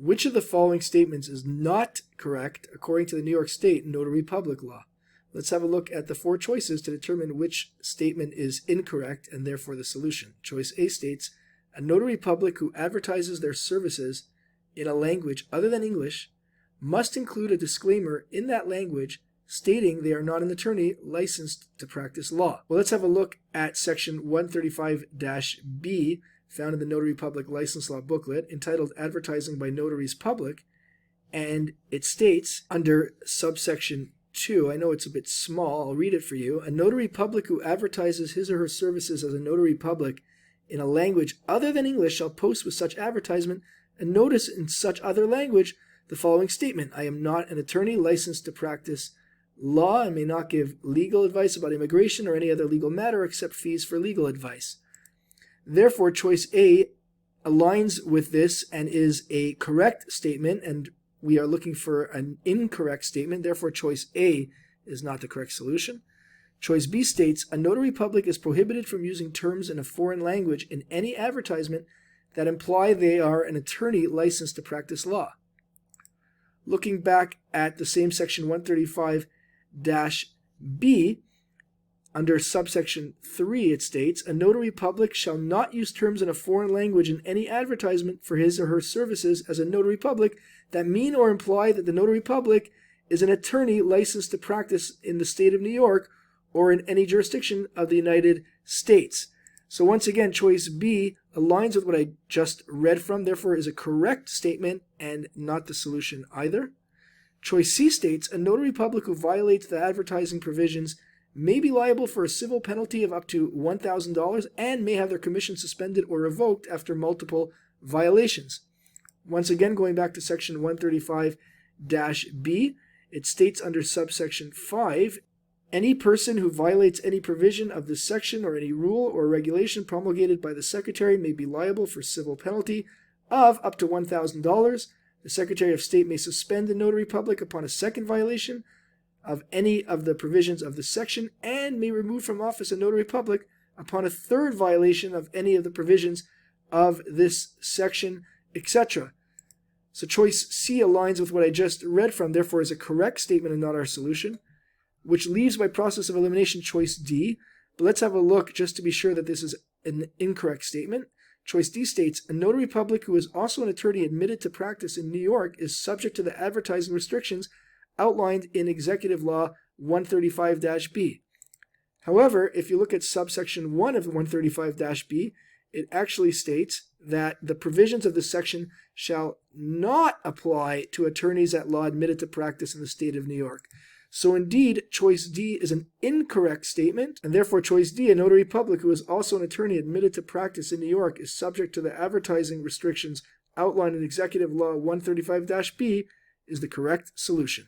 Which of the following statements is not correct according to the New York State Notary Public Law? Let's have a look at the four choices to determine which statement is incorrect and therefore the solution. Choice A states, a notary public who advertises their services in a language other than English must include a disclaimer in that language stating they are not an attorney licensed to practice law. Well, let's have a look at section 135-B found in the Notary Public License Law booklet entitled Advertising by Notaries Public, and it states under subsection 2, I know it's a bit small, I'll read it for you. A notary public who advertises his or her services as a notary public in a language other than English shall post with such advertisement a notice in such other language the following statement: I am not an attorney licensed to practice law and may not give legal advice about immigration or any other legal matter except fees for legal advice. Therefore, choice A aligns with this and is a correct statement, and we are looking for an incorrect statement. Therefore, choice A is not the correct solution. Choice B states, a notary public is prohibited from using terms in a foreign language in any advertisement that imply they are an attorney licensed to practice law. Looking back at the same section 135-B, under subsection 3, it states, a notary public shall not use terms in a foreign language in any advertisement for his or her services as a notary public that mean or imply that the notary public is an attorney licensed to practice in the state of New York or in any jurisdiction of the United States. So once again, choice B aligns with what I just read from, therefore is a correct statement and not the solution either. Choice C states, a notary public who violates the advertising provisions may be liable for a civil penalty of up to $1,000 and may have their commission suspended or revoked after multiple violations. Once again, going back to section 135-B, it states under subsection 5, any person who violates any provision of this section or any rule or regulation promulgated by the Secretary may be liable for civil penalty of up to $1,000. The Secretary of State may suspend the notary public upon a second violation of any of the provisions of this section and may remove from office a notary public upon a third violation of any of the provisions of this section, etc. So choice C aligns with what I just read from, therefore is a correct statement and not our solution, which leaves by process of elimination choice D. But let's have a look just to be sure that this is an incorrect statement. Choice D states, a notary public who is also an attorney admitted to practice in New York is subject to the advertising restrictions outlined in Executive Law 135-B. However, if you look at subsection 1 of 135-B, it actually states that the provisions of this section shall not apply to attorneys at law admitted to practice in the state of New York. So indeed, choice D is an incorrect statement, and therefore choice D, a notary public who is also an attorney admitted to practice in New York, is subject to the advertising restrictions outlined in Executive Law 135-B, is the correct solution.